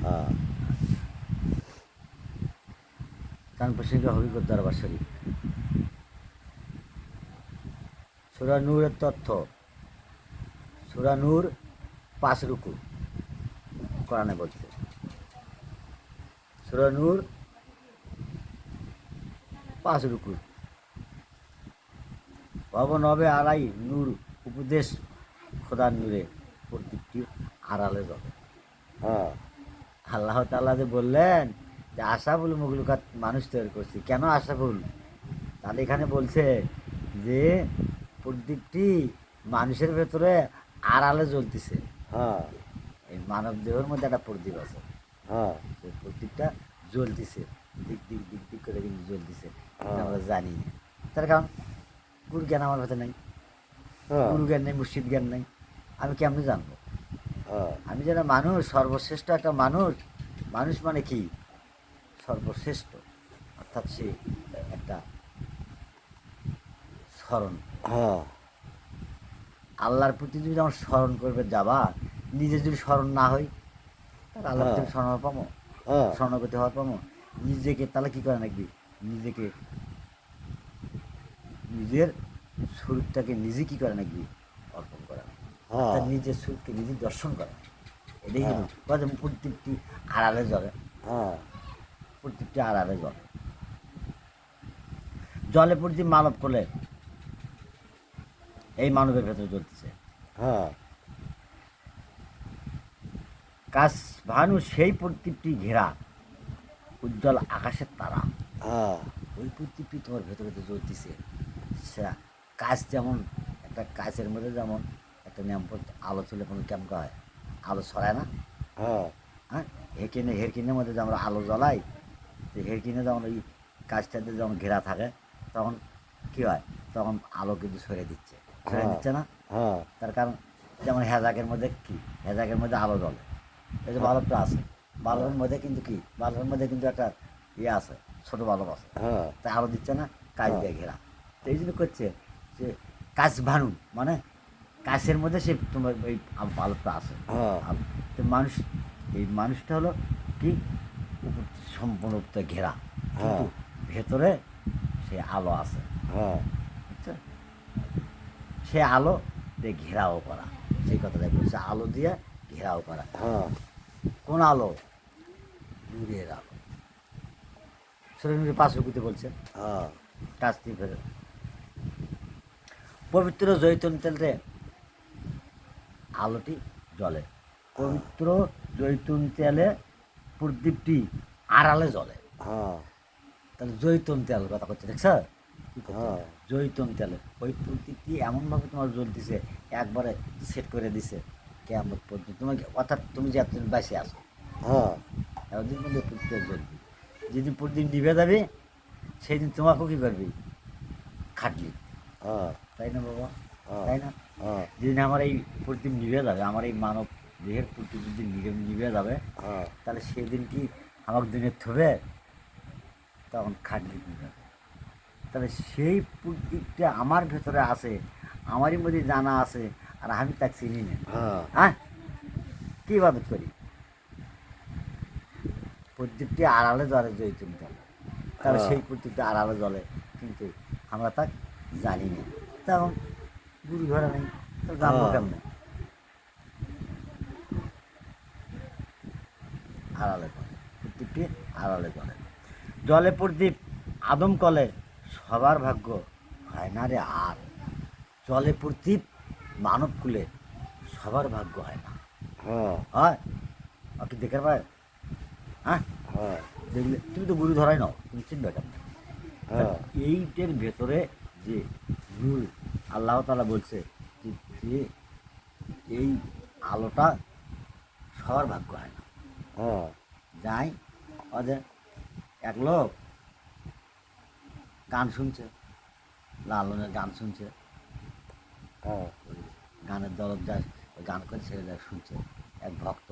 হ্যাঁ। কানপুর সিংহ হবিগর দরবার শরীফ। সূরা নূরের তথ্য, সূরা নূর 5 রুকু কোরআনে বলছে। সূরা নূর 5 রুকু। ভবন হবে আড়াই নূর উপদেশ খোদার নূরে প্রদীপটি আড়ালে যাবে। হ্যাঁ। আল্লাহ তাআলা যে বললেন যে আশাফুল মুগলুকাত মানুষ তৈরি করছি, কেন আশাফুল? তাহলে এখানে বলছে যে প্রদীপটি মানুষের ভেতরে আড়ালে জ্বলতেছে। হ্যাঁ। এই মানব দেহের মধ্যে একটা প্রদীপ আছে, হ্যাঁ। সেই প্রদীপটা জ্বলতেছে, দিক দিক দিক দিক করে কিন্তু জ্বলতেছে, কিন্তু হ্যাঁ। আমরা জানি না। তার কারণ গুরু জ্ঞান আমার ভেতরে নেই, হ্যাঁ। গুরু জ্ঞান নেই, মুর্শিদ জ্ঞান নেই, আমি কেমনে জানবো? হ্যাঁ। আমি যেন মানুষ, সর্বশ্রেষ্ঠ একটা মানুষ। মানুষ মানে কি? সর্বশ্রেষ্ঠ, অর্থাৎ সে একটা স্মরণ, হ্যাঁ। আল্লাহর প্রতি যদি আমার স্মরণ করবে যাবা, নিজে যদি স্মরণ না হই তাহলে আল্লাহর হ্যাঁ। প্রতি স্মরণ হওয়ার পাবো, হ্যাঁ। স্মরণগতি হওয়ার পাবো। নিজেকে তাহলে কী করে নাকি, নিজেকে, নিজের স্বরূপটাকে নিজে কী করে নাকি অর্পণ করা, হ্যাঁ। অর্থাৎ নিজের স্বরূপকে নিজে দর্শন করা। এটাই হ্যাঁ। হলো প্রদীপটি আড়ালে জ্বলে, হ্যাঁ। প্রদীপটি আড়ালে জ্বলে। জলে প্রদীপ মানব করলে এই মানবের ভেতরে জ্বলতেছে। হ্যাঁ। কাশ ভানু সেই প্রদীপটি ঘেরা উজ্জ্বল আকাশের তারা, হ্যাঁ। ওই প্রদীপটি তোমার ভেতরে তো জ্বলতেছে। সেটা কাচ, যেমন একটা কাচের মধ্যে যেমন একটা ন্যাম্পট আলো চলে কোনো কেমন হয়, আলো ছড়ায় না? হ্যাঁ। হ্যাঁ, হেরকিনের মধ্যে যে আমরা আলো জ্বলাই, তো হেরকিনে যখন ওই কাজটাতে যখন ঘেরা থাকে তখন কী হয়, তখন আলো কিন্তু সরে দিচ্ছে, সরে হ্যাঁ। দিচ্ছে না? হ্যাঁ। তার কারণ যেমন হেজাকের মধ্যে কী, হেজাকের মধ্যে আলো জ্বলে, এই যে বাল্বটা আছে, বাল্বের মধ্যে কিন্তু কি, বাল্বের মধ্যে কিন্তু একটা ইয়ে আছে, ছোটো বাল্ব আছে, হ্যাঁ। তাই আলো দিচ্ছে না, কাজ হ্যাঁ। দিয়ে ঘেরা। তো এই জন্য করছে যে কাচ ভানু, মানে কাছের মধ্যে সে তোমার ওই বাল্বটা আছে। হ্যাঁ। তো মানুষ, এই মানুষটা হলো কি, উপর সম্পূর্ণ ঘেরা, কিন্তু হ্যাঁ। ভেতরে সে আলো আছে, হ্যাঁ। বুঝছো? সে আলো দিয়ে ঘেরাও করা, সেই কথাটাই বলছে, আলো দিয়ে ঘেরাও করা। হ্যাঁ। কোন আলো? নূরের আলো। সুরে নূরের 5 রুকুতে বলছে, হ্যাঁ। কাছ দিয়ে ফেরে পবিত্র জৈতুন তেলে আলোটি জ্বলে, পবিত্র জৈতুন তেলে প্রদীপটি আড়ালে জ্বলে। হ্যাঁ। তাহলে জৈতুন তেল কথা করছে, দেখছ? কি করছে? হ্যাঁ। জৈতুন তেলে ওই প্রদীপটি এমনভাবে তোমার জ্বলতেছে, একবারে সেট করে দিছে কেমন পর্যন্ত তোমাকে, অর্থাৎ তুমি যে এতদিন বাইসে আসো, হ্যাঁ। এতদিন কিন্তু প্রদীপটা জ্বলবি, যেদিন প্রদীপ নিভে যাবে সেই দিন তোমাকেও কী করবি, খাটলি, হ্যাঁ। তাই না বাবা? হ্যাঁ। তাই না? হ্যাঁ। যেদিন আমার এই প্রদীপ নিভে যাবে, আমার এই মানব দেহের প্রদীপ যদি নিভে যাবে, হ্যাঁ। তাহলে সেদিন কি আমাকে দিনের থবে, তখন খাটলি নিবে। তাহলে সেই প্রদীপটা আমার ভেতরে আছে, আমারই মধ্যে জানা আছে, আর আমি তাকে চিনি না। হ্যাঁ। হ্যাঁ, কী ইবাদত করি? প্রদীপটি আড়ালে জ্বলে জৈতুন তেল, তাহলে হ্যাঁ। সেই প্রদীপটা আড়ালে জ্বলে, কিন্তু আমরা তা জানি না। তখন গুরু ঘরে নেই, তো জানবো হ্যাঁ। কেমনে? আড়ালে জ্বলে প্রদীপটি, আড়ালে জ্বলে। জলে প্রদীপ আদম কলে সবার ভাগ্য হয় না রে আর। জলে প্রদীপ মানব কুলে সবার ভাগ্য হয় না, হ্যাঁ। হয়? আপনি দেখে পায়? হ্যাঁ, হ্যাঁ। দেখলে তুমি তো গুরু ধরাই নাও, তুমি চিনবে কেমন? তা হ্যাঁ। এইটার ভেতরে যে নূর, আল্লাহ তাআলা বলছে যে যে এই আলোটা সবার ভাগ্য হয় না। হ্যাঁ। যাই, ওদের এক লোক গান শুনছে, লালনের গান শুনছে, হ্যাঁ। ওই গানের দরদ যায়, ওই গান করে ছেড়ে যায়, শুনছে। এক ভক্ত,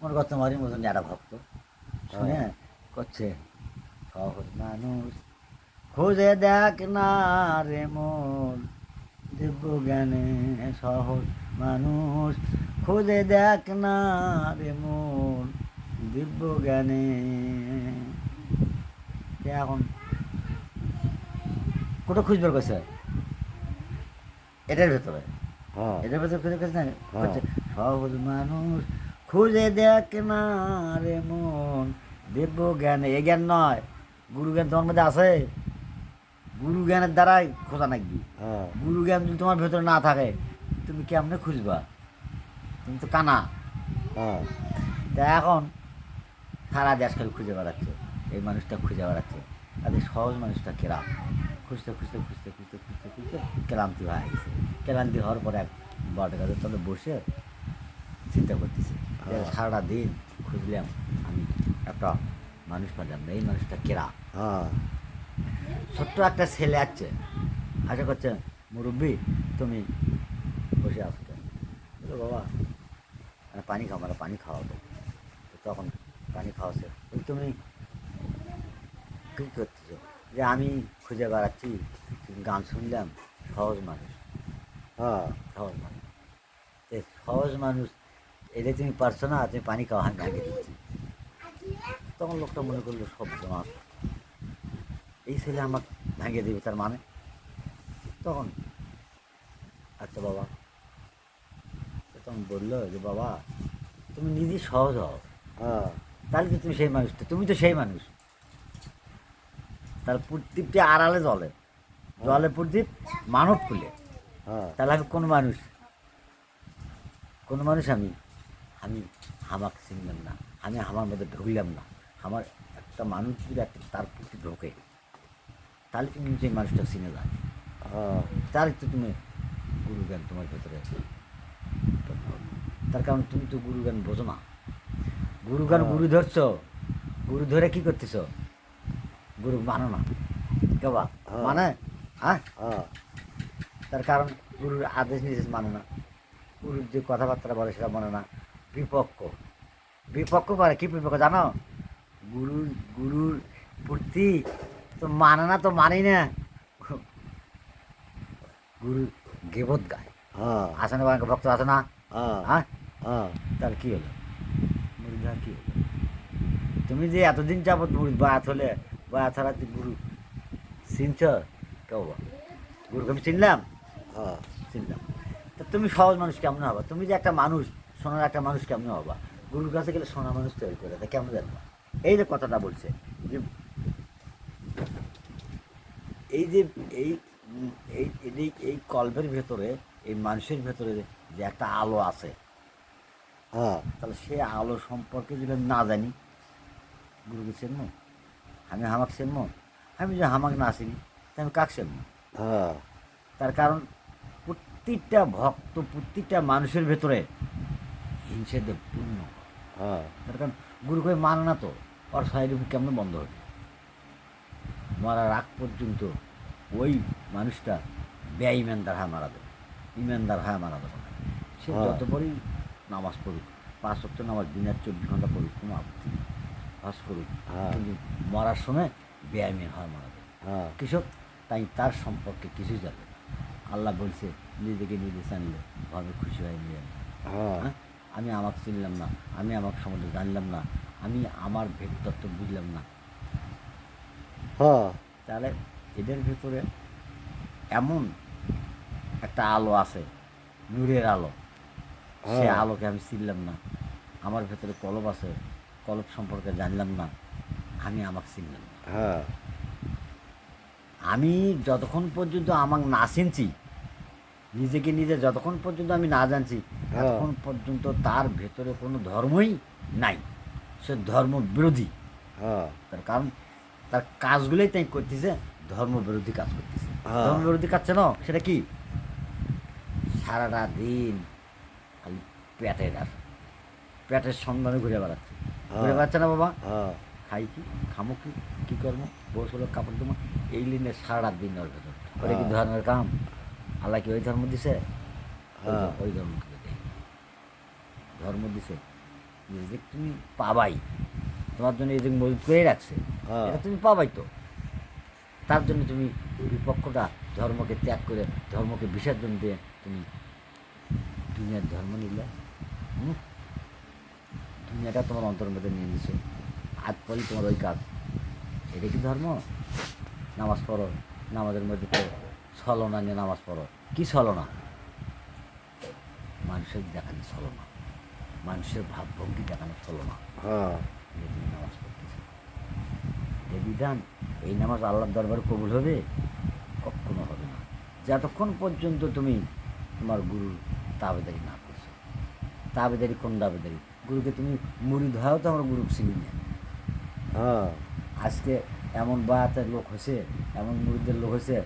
মনে করতে মারি মতন একটা ভক্ত, শুনে করছে, সহজ মানুষ খুঁজে দেখ না রে মন, দিব্য জ্ঞানে সহজ মানুষ খুঁজে দেখ না রে মন, দিব্য জ্ঞানে এখন কোটা খুঁজবার কইছে এটার ভেতরে হ্যাঁ এটার ভেতরে খুঁজে গেছে না হ্যাঁ। করছে সহজ মানুষ খুঁজে দেখ না রে মন দিব্য জ্ঞানে এ জ্ঞান নয় গুরু জ্ঞান তোমার মধ্যে আছে গুরু জ্ঞানের দ্বারাই খোঁজা নাকবি হ্যাঁ গুরু জ্ঞান যদি তোমার ভেতরে না থাকে তুমি কেমনে খুঁজবা তুমি তো কানা হ্যাঁ তা এখন সারা দেশ খালি খুঁজে বেড়াচ্ছে এই মানুষটা খুঁজে বেড়াচ্ছে তাদের সহজ মানুষটা কেরাম খুঁজতে খুঁজতে খুঁজতে খুঁজতে খুঁজতে খুঁজতে ক্লান্তি হয়ে গেছে ক্লান্তি হওয়ার পরে এক বট গাছের তলে বসে চিন্তা করতেছে যে সারাটা দিন খুঁজলাম আমি একটা মানুষ পেলাম না এই মানুষটা কেরাম হ্যাঁ ছোট্ট একটা ছেলে আসছে আশা করছে মুরব্বী তুমি বসে আসো কেন বললো, বাবা পানি খাও মানে পানি খাওয়াবো তখন পানি খাওয়াছে তুমি কী করতেছো যে আমি খুঁজে বেড়াচ্ছি গান শুনলাম সহজ মানুষ হ্যাঁ সহজ মানুষ সহজ মানুষ এটা তুমি পারছো না তুমি পানি খাওয়া আমি ভেঙে দিচ্ছি তখন লোকটা মনে করলো সব মাস এই ছেলে আমাকে ভেঙে দেবে তার মানে তখন আচ্ছা বাবা তখন বললো যে বাবা তুমি নিজে সহজ হও হ্যাঁ তাহলে তো তুমি সেই মানুষটা তুমি তো সেই মানুষ তার প্রদীপটি আড়ালে জলে জলে প্রদীপ মানব খুলে হ্যাঁ তাহলে আমি কোন মানুষ আমি আমি হামাক চিনলাম না আমি আমার মধ্যে ঢুকলাম না আমার একটা মানুষ যদি একটা তার প্রতি ঢোকে তাহলে তুমি সেই মানুষটা চিনে যায় হ্যাঁ তাহলে তো তুমি গুরুজ্ঞান তোমার ভেতরে তার কারণ তুমি তো গুরুজ্ঞান বোঝো না গুরুজ্ঞান গুরু ধরছ গুরু ধরে কি করতেছ গুরু মানো না কেবা মানে হ্যাঁ হ্যাঁ তার কারণ গুরুর আদেশ নির্দেশ মানে না গুরুর যে কথাবার্তা বলে সেটা মানে না বিপক্ষ বিপক্ষ করে কি বিপক্ষ জানো গুরুর প্রতি তো মানে না তো মানি না গুরু গেবত গায় হ্যাঁ আসে না ভক্ত আছে না হ্যাঁ হ্যাঁ হ্যাঁ তাহলে কী হলো মুড়ি কী হলো তুমি যে এতদিন যাবত মুড়ি বায়াত হলে বায়াত ছাড়া গুরু চিনছ কেউ গুরুকে আমি চিনলাম হ্যাঁ চিনলাম তা তুমি সহজ মানুষ কেমন হবা তুমি যে একটা মানুষ সোনার একটা মানুষ কেমন হবা গুরুর কাছে গেলে সোনা মানুষ তৈরি করে তা কেমন জানবা এই যে কথাটা বলছে যে এই যে এই এই এই এই কল্পের ভেতরে এই মানুষের ভেতরে যে একটা আলো আছে হ্যাঁ তাহলে সে আলো সম্পর্কে যদি আমি না জানি গুরুকে চিনব আমি হামাকে চিনব আমি যে হামাকে না চিনি তা আমি কাকে চিনব হ্যাঁ তার কারণ প্রত্যেকটা ভক্ত প্রত্যেকটা মানুষের ভেতরে হিংসেদের পূর্ণ হ্যাঁ তার কারণ গুরুকে মানে না তো ওর শরীর কেমন বন্ধ হবে মরার আগ পর্যন্ত ওই মানুষটা বেঈমানদার হয়ে মারা দেবে ইমানদার হয়ে মারা দেবে না সে হ্যাঁ। যত বড়ই নামাজ পড়ুক 5 ওয়াক্ত নামাজ দিনের 24 ঘন্টা পড়ুক কোনো আপত্তি নেই হজ করুক হ্যাঁ। কিন্তু মরার সময় বেঈমান হয়ে মারা দেবে হ্যাঁ কৃষক তাই তার সম্পর্কে কিছুই জানে না আল্লাহ বলছে নিজেকে নিজে জানলে ভাবে খুশি হয়ে নিয়ে হ্যাঁ হ্যাঁ আমি আমাকে চিনলাম না আমি আমার সম্বন্ধে জানলাম না আমি আমার ভেদতত্ত্ব বুঝলাম না হ্যাঁ তাহলে এদের ভিতরে এমন একটা আলো আছে নূরের আলো সে হ্যাঁ। আলোকে আমি চিনলাম না আমার ভেতরে কলব আছে কলব সম্পর্কে জানলাম না আমি আমাকে চিনলাম না হ্যাঁ আমি যতক্ষণ পর্যন্ত আমাকে না চিনছি নিজেকে নিজে যতক্ষণ পর্যন্ত আমি না জানছি হ্যাঁ। ততক্ষণ পর্যন্ত তার ভেতরে কোনো ধর্মই নাই সে ধর্ম বিরোধী হ্যাঁ তার কারণ তার কাজগুলোই তাই করতেছে ধর্মবিরোধী কাজ করতেছে হ্যাঁ। ধর্মবিরোধী কাজ না সেটা কি সারাটা দিন খালি পেটের সন্ধানে ঘুরে বেড়াচ্ছে ঘুরে বেড়াচ্ছে না বাবা হ্যাঁ খাই কি খামো কি কী করবো বউ হলো কাপড় দেবো এই লিনে সারাটা দিন ওর ভেতর ওটা কি ধর্মের কাম আল্লাহ কি ওই ধর্ম দিছে হ্যাঁ। ওই ধর্ম থেকে দেয় ধর্ম দিছে যে তুমি পাবাই তোমার জন্য এই যে মজুত করে রাখছে হ্যাঁ। এটা তুমি পাবাই তো তার জন্য তুমি বিপক্ষটা ধর্মকে ত্যাগ করে ধর্মকে বিসর্জন দিয়ে তুমি দুনিয়ার ধর্ম নিলে তুমি এটা তোমার অন্তরের মধ্যে নিয়ে নিছো, আজ পরই তোমার ওই কাজ। এটা কি ধর্ম? নামাজ পড়ো, নামাজের মধ্যে তো ছলনা নিয়ে নামাজ পড়ো। কী ছলনা? মানুষের দেখানো ছলনা, মানুষের ভাবভঙ্গি দেখানো ছলনা হ্যাঁ নিয়ে তুমি নামাজ পড়তেছো। এটা বিধান। এই নামাজ আল্লাহর দরবারে কবুল হবে? কখনো হবে না, যতক্ষণ পর্যন্ত তুমি তোমার গুরুর তাবেদারি না করছো। তাবেদারি কোন তাবেদারি? গুরুকে তুমি মুরিদ হয়েও তো আমরা গুরুকে চিনি না। হ্যাঁ আজকে এমন বায়াতের লোক হয়েছে, এমন মুরিদের লোক হয়েছে,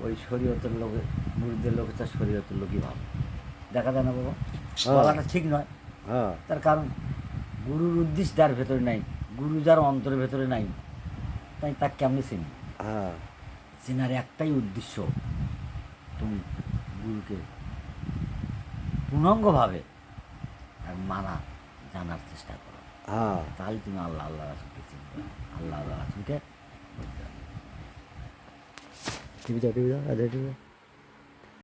ওই শরীয়তের লোকে, মুরিদের লোক হচ্ছে শরীয়তের লোকই ভালো। দেখা যায় না বাবা? বলাটা ঠিক নয়। হ্যাঁ তার কারণ গুরুর উদ্দেশ্য যার ভেতরে নাই, গুরু যার অন্তরের ভেতরে নাই, তাই তা কেমনি চিনি? হ্যাঁ চেনার একটাই উদ্দেশ্য, তুমি গুরুকে পূর্ণাঙ্গভাবে আর মানা জানার চেষ্টা করো। হ্যাঁ তাহলে তুমি আল্লাহ আল্লাহ রাসুলকে চিনবে, আল্লাহ আল্লাহ রাসুলকে বুঝতে পারবে। টিভি দাও টিভি দাও